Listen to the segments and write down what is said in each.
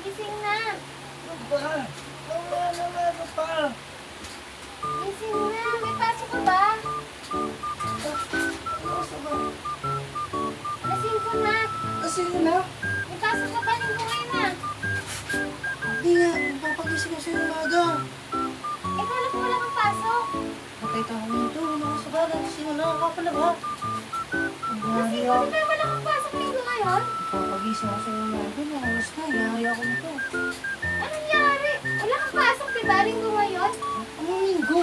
Gising na. Ano ba? Ano pa? Gising na. May pasok ka ba? Ano ba? Lasing ko na. Kasi na? May pasok ka ba? Linggo ngayon na. Hindi nga. Papagising ko sa'yo umaga. Eh, kala ko wala kang pasok. Patay tayo nito. Ano ka sa balan? Kasi na nakakapala ba? Lasing ko na wala kang pasok linggo ngayon. Papagising ko sa'yo umaga. Oras na. Yari ako nito. Anong nangyari? Wala kang pasok, diba? Linggo ngayon? Anong linggo?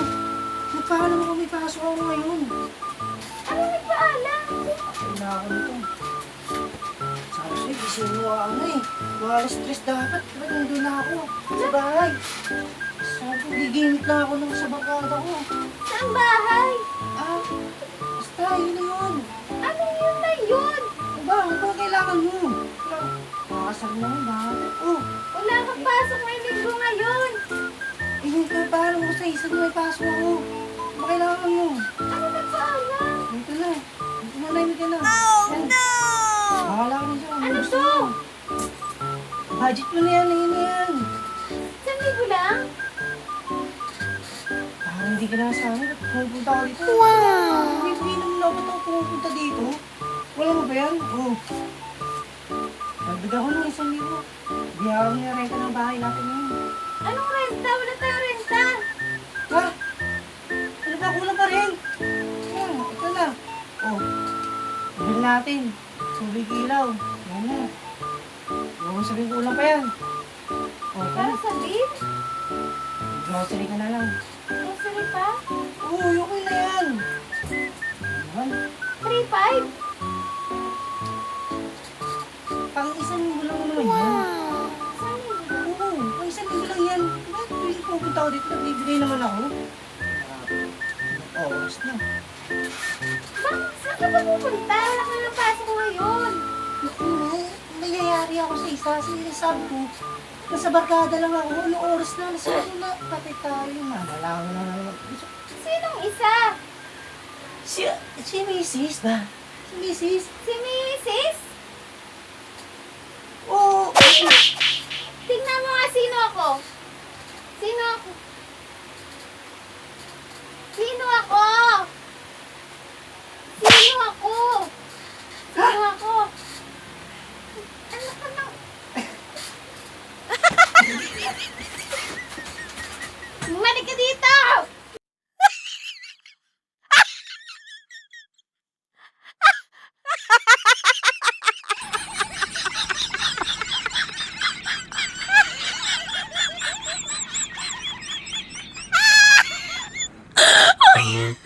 Nagpaalam ako may pasok ako ngayon. Ano nagpaalam? Patay na ako nito. Sabi sa'yo, gising mo ako na eh. Mga alas 3 dapat. Ba't nandun na ako? Sa bahay. Sabi ko, giginit lang ako ng sa barkada ko. Saan bahay? Ah, basta, yun na yun. Ano yun na yun? Ano ba kailangan mo? Makasal na yun, bakit? Oh, Wala kang pasok may linggo ngayon. paano mo sa isa na may paso ako? Ano ba kailangan mo? Ano nagpaalam? Dito na. Dito na, nahimik ka na. Oh, no! Bahala ka na dyan. Ano gusto to? mo. Budget mo na yan, yun na yan. Isang linggo lang? Parang hindi ka na sa amin. Pumupunta ako dito. Wow! Hindi naman dapat ako pumupunta dito. Wala mo ba yan? Oo. Nagbiga ko ng 1,000. Biyaw niya renta ng bahay natin yun. Anong renta? Wala tayong renta. Ha? Ano ba? Kulang pa rin. Yan, ito na. Oh. Bill natin. Tubig ilaw. Yan na. Huwag mo sabihin kulang pa yan. Oh, ito Para na. sa bill? Grocery ka na lang. Grocery pa? Oo, okay na yan. Yan. 3,500? Pang isang linggo lang naman yan. Isang linggo lang? Oo, pang isang linggo lang yan. Bakit tuwing pupunta ako dito, nagbibigay naman ako. Oh, oras na. Bakit? Saan ka ba pupunta? Wala ka lang pasok ngayon. Nangyayari ako sa isa. Sabi ko, nasa barkada lang ako. Anong oras na? Nasa na? Patay tayo. Malaman na naman. Sinong isa? Si Mrs. ba? Si Mrs. Si Mrs.? Oo. Tingnan mo nga sino ako. Sino ako? Sino ako? Sino ako? Sino ako? Ano ka na? Malik ka dito! Are you